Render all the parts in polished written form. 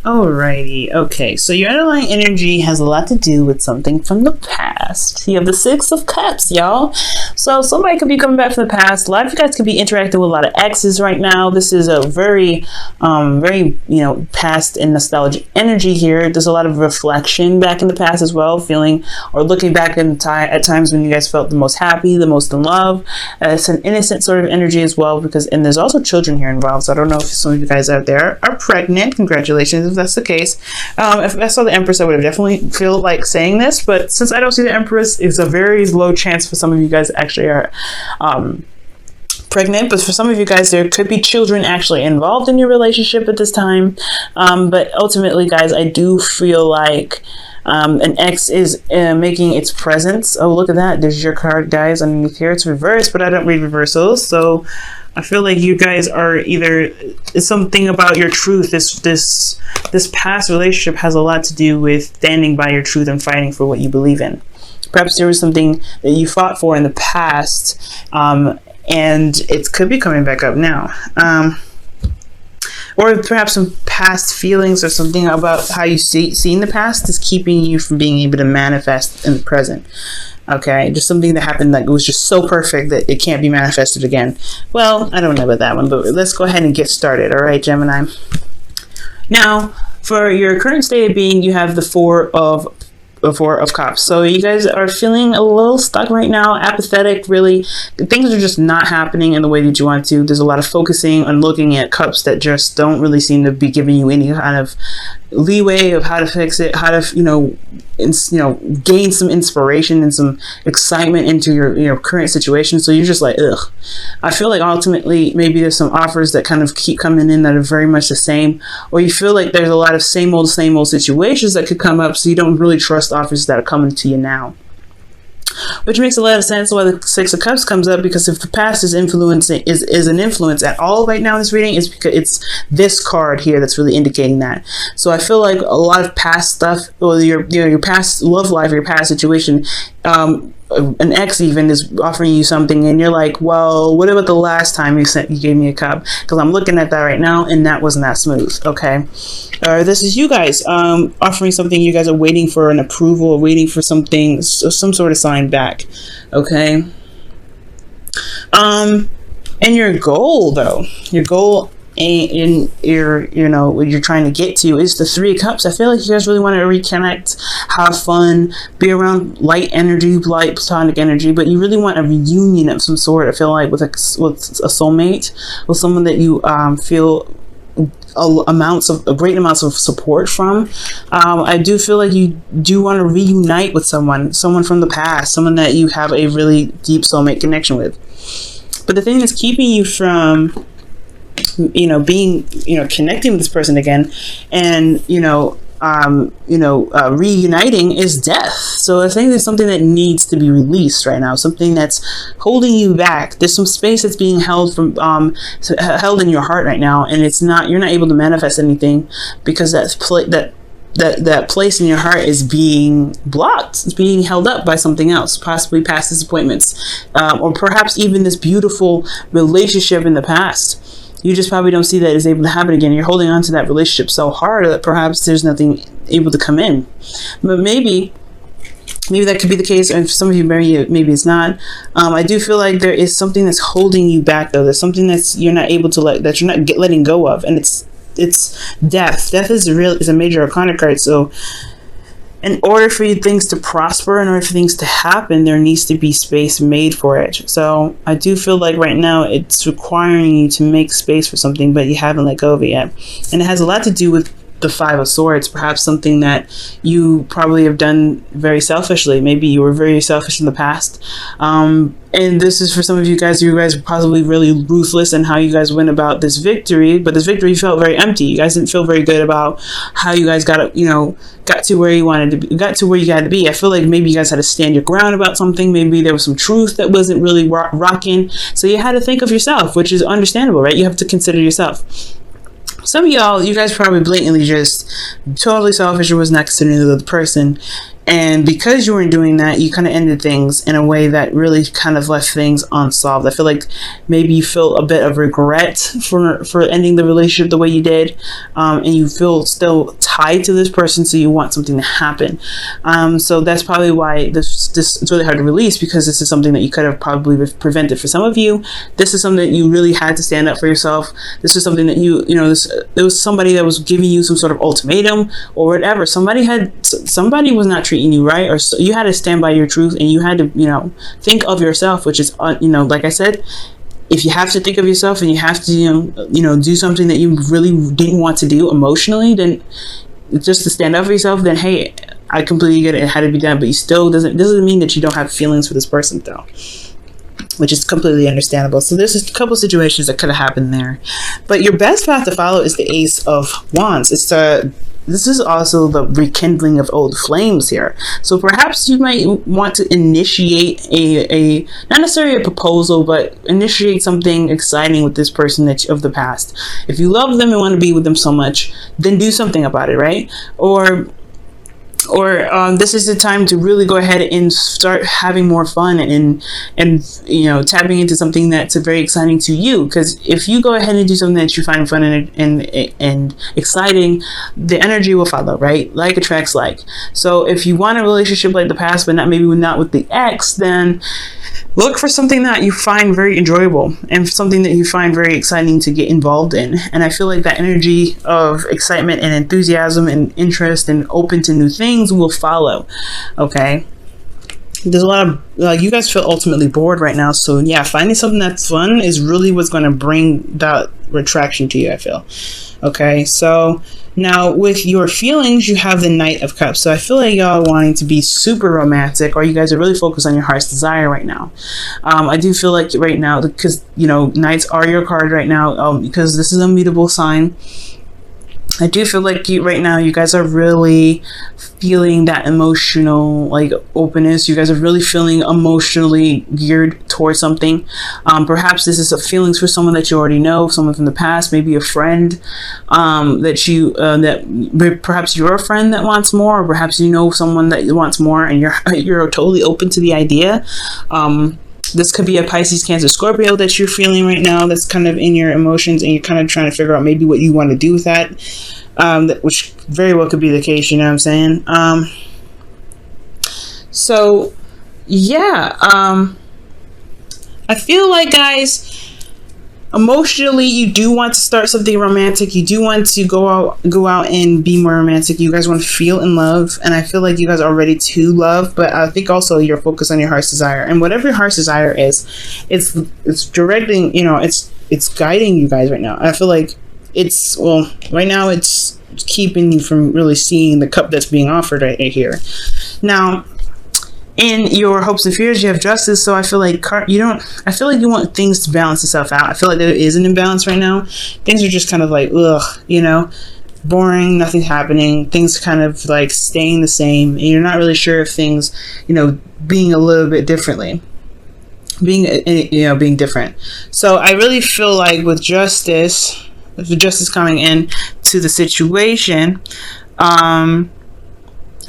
Alrighty, okay, so your underlying energy has a lot to do with something from the past. You have the Six of Cups, y'all. So somebody could be coming back from the past. A lot of you guys could be interacting with a lot of exes right now. This is a very, past and nostalgic energy here. There's a lot of reflection back in the past as well, feeling or looking back at times when you guys felt the most happy, the most in love. It's an innocent sort of energy as well, and there's also children here involved. So I don't know if some of you guys out there are pregnant. Congratulations if that's the case. If I saw the Empress, I would have definitely feel like saying this, but since I don't see the Empress, it's a very low chance for some of you guys actually are pregnant. But for some of you guys, there could be children actually involved in your relationship at this time. But ultimately, guys, I do feel like an ex is making its presence. Oh, look at that. There's your card, guys, underneath here. It's reversed, but I don't read reversals. So I feel like you guys are either, it's something about your truth. This past relationship has a lot to do with standing by your truth and fighting for what you believe in. Perhaps there was something that you fought for in the past, and it could be coming back up now. Or perhaps some past feelings or something about how you see in the past is keeping you from being able to manifest in the present. Okay, just something that happened that was just so perfect that it can't be manifested again. Well, I don't know about that one, but let's go ahead and get started. All right, Gemini. Now, for your current state of being, you have the Four of Cups. So you guys are feeling a little stuck right now, apathetic, really. Things are just not happening in the way that you want to. There's a lot of focusing on looking at cups that just don't really seem to be giving you any kind of leeway of how to fix it, how to, gain some inspiration and some excitement into your current situation. So you're just like, ugh. I feel like ultimately maybe there's some offers that kind of keep coming in that are very much the same, or you feel like there's a lot of same old situations that could come up, so you don't really trust offers that are coming to you now. Which makes a lot of sense why the Six of Cups comes up, because if the past is an influence at all right now in this reading, it's because it's this card here that's really indicating that. So I feel like a lot of past stuff, or your past love life, your past situation, an ex even is offering you something and you're like, well, what about the last time you gave me a cup? Because I'm looking at that right now and that wasn't that smooth. Okay, or this is you guys offering something. You guys are waiting for an approval, or waiting for something, some sort of sign back. Okay, and your goal though, and what you're trying to get to is the Three of Cups. I feel like you guys really want to reconnect, have fun, be around light energy, light platonic energy, but you really want a reunion of some sort. I feel like with a soulmate, with someone that you feel great amounts of support from. I do feel like you do want to reunite with someone from the past, someone that you have a really deep soulmate connection with. But the thing that's keeping you from being, connecting with this person again and, reuniting is death. So I think there's something that needs to be released right now, something that's holding you back. There's some space that's being held held in your heart right now, and you're not able to manifest anything because that place in your heart is being blocked. It's being held up by something else, possibly past disappointments, or perhaps even this beautiful relationship in the past. You just probably don't see that it's able to happen again. You're holding on to that relationship so hard that perhaps there's nothing able to come in. But maybe that could be the case, and for some of you, maybe it's not. I do feel like there is something that's holding you back, though. There's something you're not able to that you're not letting go of, and it's death. Death is a major arcana card. So in order for things to prosper, in order for things to happen, there needs to be space made for it. So I do feel like right now it's requiring you to make space for something, but you haven't let go of it yet. And it has a lot to do with the Five of Swords, perhaps something that you probably have done very selfishly. Maybe you were very selfish in the past. And this is for some of you guys were possibly really ruthless in how you guys went about this victory, but this victory felt very empty. You guys didn't feel very good about how you guys got to where you wanted to be, got to where you had to be. I feel like maybe you guys had to stand your ground about something. Maybe there was some truth that wasn't really rocking. So you had to think of yourself, which is understandable, right? You have to consider yourself. Some of you guys probably blatantly just totally selfish or was not considering the other person. And because you weren't doing that, you kind of ended things in a way that really kind of left things unsolved. I feel like maybe you feel a bit of regret for ending the relationship the way you did, and you feel still tied to this person, so you want something to happen. So that's probably why this it's really hard to release, because this is something that you could have probably prevented. For some of you, this is something that you really had to stand up for yourself. This is something that there was somebody that was giving you some sort of ultimatum or whatever. Somebody was not treating you right, or you had to stand by your truth, and you had to think of yourself, which is like I said, if you have to think of yourself and you have to do something that you really didn't want to do emotionally, then just to stand up for yourself, then hey, I completely get it, it had to be done. But you still doesn't mean that you don't have feelings for this person though, which is completely understandable. So there's a couple situations that could have happened there, but your best path to follow is the Ace of Wands. This is also the rekindling of old flames here. So perhaps you might want to initiate a not necessarily a proposal, but initiate something exciting with this person of the past. If you love them and want to be with them so much, then do something about it, right? Or this is the time to really go ahead and start having more fun and tapping into something that's very exciting to you. Because if you go ahead and do something that you find fun and exciting, the energy will follow, right? Like attracts like. So if you want a relationship like the past, but maybe not with the ex, then look for something that you find very enjoyable and something that you find very exciting to get involved in. And I feel like that energy of excitement and enthusiasm and interest and open to new things will follow. Okay. There's a lot of you guys feel ultimately bored right now. So yeah, finding something that's fun is really what's going to bring that retraction to you, I feel. Okay. So now with your feelings, you have the Knight of Cups. So I feel like y'all wanting to be super romantic, or you guys are really focused on your heart's desire right now. I do feel like right now, because Knights are your card right now, because this is a mutable sign. I do feel like right now you guys are really feeling that emotional openness. You guys are really feeling emotionally geared towards something. Perhaps this is feelings for someone that you already know, someone from the past, maybe a friend that perhaps you're a friend that wants more, or perhaps someone that wants more, and you're totally open to the idea. This could be a Pisces, Cancer, Scorpio that you're feeling right now, that's kind of in your emotions, and you're kind of trying to figure out maybe what you want to do with that, which very well could be the case, you know what I'm saying? So, yeah, I feel like, guys, emotionally, you do want to start something romantic. You do want to go out and be more romantic. You guys want to feel in love, and I feel like you guys are ready to love. But I think also you're focused on your heart's desire, and whatever your heart's desire is, it's directing. It's guiding you guys right now. I feel like right now it's keeping you from really seeing the cup that's being offered right here. Now, in your hopes and fears, you have Justice. So I feel like I feel like you want things to balance itself out. I feel like there is an imbalance right now. Things are just kind of like, boring, nothing's happening. Things kind of like staying the same. And you're not really sure if things, being a little bit differently. Being different. So I really feel like with Justice coming in to the situation,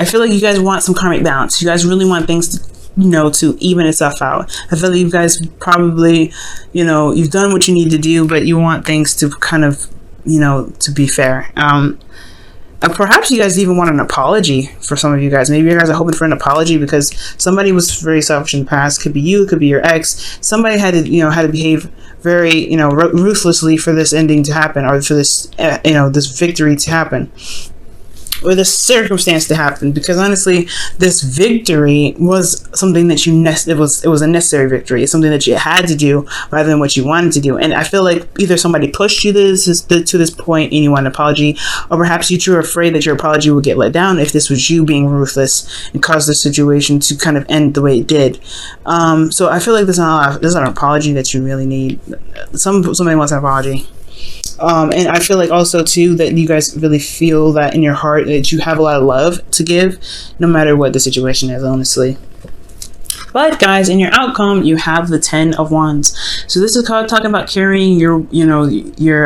I feel like you guys want some karmic balance. You guys really want things to even itself out. I feel like you guys probably, you've done what you need to do, but you want things to kind of, to be fair. Perhaps you guys even want an apology for some of you guys. Maybe you guys are hoping for an apology because somebody was very selfish in the past. Could be you, could be your ex. Somebody had to behave very, ruthlessly for this ending to happen, or for this, this victory to happen, or this circumstance to happen. Because honestly, this victory was something that it was a necessary victory. It's something that you had to do rather than what you wanted to do. And I feel like either somebody pushed you to this point and you want an apology, or perhaps you were afraid that your apology would get let down if this was you being ruthless and caused the situation to kind of end the way it did. So I feel like there's not an apology that you really need. Somebody wants an apology. And I feel like also too that you guys really feel that in your heart that you have a lot of love to give, no matter what the situation is, honestly. But guys, in your outcome, you have the 10 of Wands. So this is talking about carrying your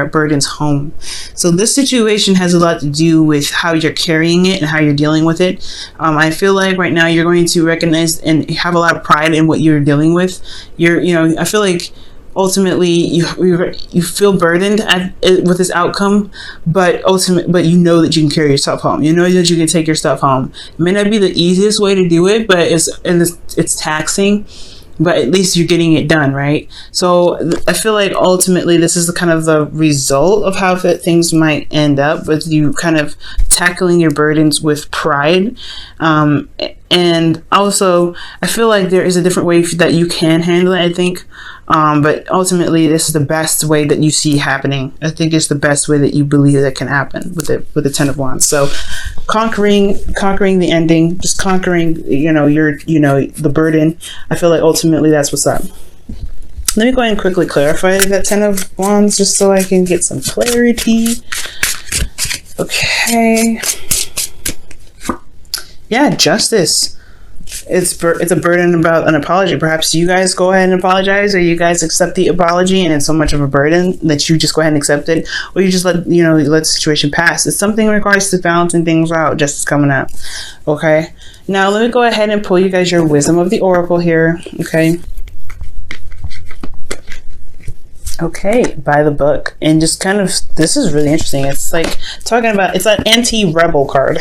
burdens home. So this situation has a lot to do with how you're carrying it and how you're dealing with it. I feel like right now you're going to recognize and have a lot of pride in what you're dealing with. I feel like ultimately you feel burdened with this outcome, but you know that you can carry yourself home. You know that you can take your stuff home. It may not be the easiest way to do it, but it's taxing, but at least you're getting it done, right? So I feel like ultimately this is the result of how things might end up, with you kind of tackling your burdens with pride. And also I feel like there is a different way that you can handle it, I think. But ultimately this is the best way that you see happening. I think it's the best way that you believe that can happen with the 10 of Wands. So conquering the ending, just conquering, the burden. I feel like ultimately that's what's up. Let me go ahead and quickly clarify that 10 of Wands just so I can get some clarity. Okay. Yeah, justice. It's a burden about an apology. Perhaps you guys go ahead and apologize, or you guys accept the apology and it's so much of a burden that you just go ahead and accept it, or you just let the situation pass. It's something in regards to balancing things out. Justice coming out. Okay, now let me go ahead and pull you guys your wisdom of the oracle here. Okay, by the book. And just this is really interesting. It's like talking about, it's an anti-rebel card.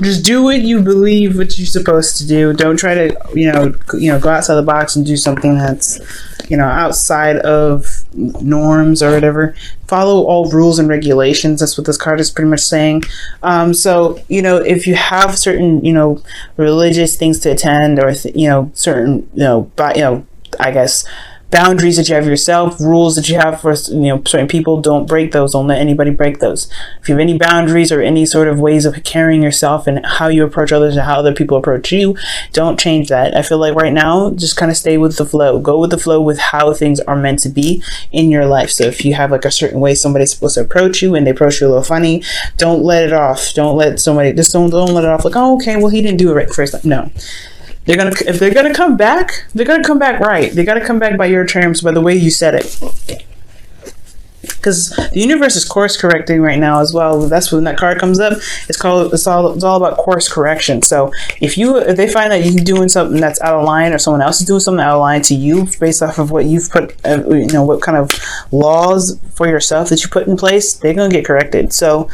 Just do what you believe what you're supposed to do. Don't try to go outside the box and do something that's outside of norms or whatever. Follow all rules and regulations. That's what this card is pretty much saying. So if you have certain religious things to attend, or certain I guess boundaries that you have yourself, rules that you have for certain people, don't break those. Don't let anybody break those. If you have any boundaries or any sort of ways of carrying yourself and how you approach others and how other people approach you, don't change that. I feel like right now, just kind of stay with the flow. Go with the flow with how things are meant to be in your life. So if you have like a certain way somebody's supposed to approach you and they approach you a little funny, don't let it off. Don't let somebody, just don't let it off like, oh, okay, well, he didn't do it right the first time. No. If they're gonna come back, they're gonna come back right. They gotta come back by your terms, by the way you said it. Because the universe is course correcting right now as well. That's when that card comes up. It's all about course correction. So if they find that you're doing something that's out of line, or someone else is doing something out of line to you based off of what you've put, what kind of laws for yourself that you put in place, they're gonna get corrected. So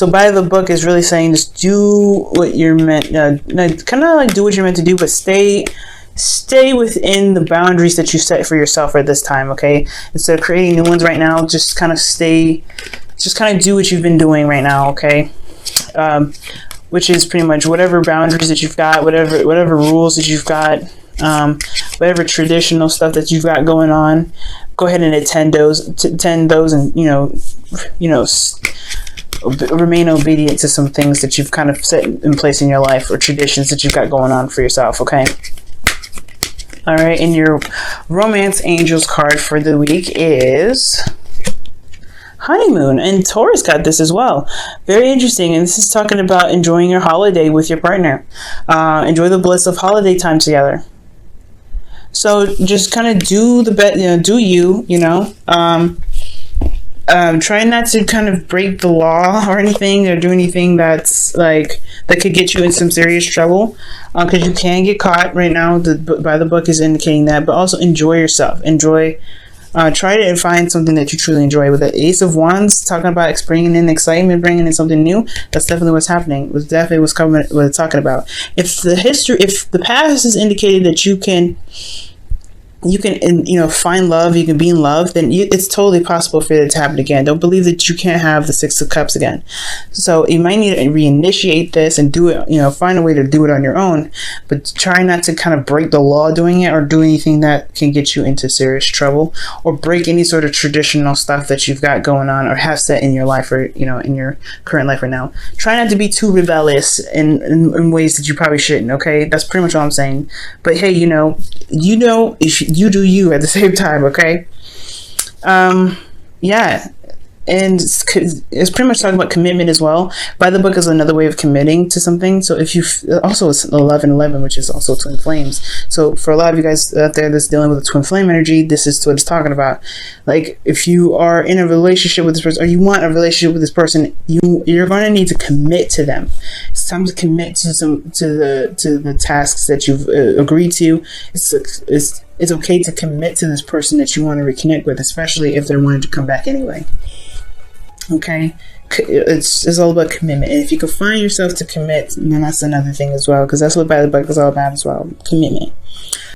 by the book is really saying, just do what you're meant, kind of like do what you're meant to do, but stay within the boundaries that you set for yourself at this time. Okay, instead of creating new ones right now, just kind of do what you've been doing right now. Okay, which is pretty much whatever boundaries that you've got, whatever rules that you've got, whatever traditional stuff that you've got going on. Go ahead and attend those, and remain obedient to some things that you've kind of set in place in your life, or traditions that you've got going on for yourself. Okay. All right. And your romance angels card for the week is honeymoon, and Taurus got this as well. Very interesting. And this is talking about enjoying your holiday with your partner. Enjoy the bliss of holiday time together. So just kind of do the best, do you, try not to kind of break the law or anything, or do anything that's like that could get you in some serious trouble, because you can get caught right now. By the book is indicating that. But also enjoy yourself. Try to find something that you truly enjoy. With the Ace of Wands talking about bringing in excitement, bringing in something new, that's definitely what's happening. It was definitely what it's talking about. If the past is indicated that you can find love, you can be in love, then it's totally possible for it to happen again. Don't believe that you can't have the Six of Cups again. So you might need to reinitiate this and do it, find a way to do it on your own, but try not to kind of break the law doing it, or do anything that can get you into serious trouble, or break any sort of traditional stuff that you've got going on or have set in your life, or in your current life right now. Try not to be too rebellious in ways that you probably shouldn't. Okay, that's pretty much all I'm saying. But hey, you do you at the same time. Okay. Yeah. and it's pretty much talking about commitment as well. By the book is another way of committing to something. So if you also it's 11:11, which is also twin flames. So for a lot of you guys out there that's dealing with a twin flame energy, this is what it's talking about. Like if you are in a relationship with this person, or you want a relationship with this person, you're going to need to commit to them. It's time to commit to the tasks that you've agreed to. It's okay to commit to this person that you want to reconnect with, especially if they're wanting to come back anyway. Okay, it's all about commitment, and if you can find yourself to commit, then that's another thing as well, because that's what by the book is all about as well, commitment.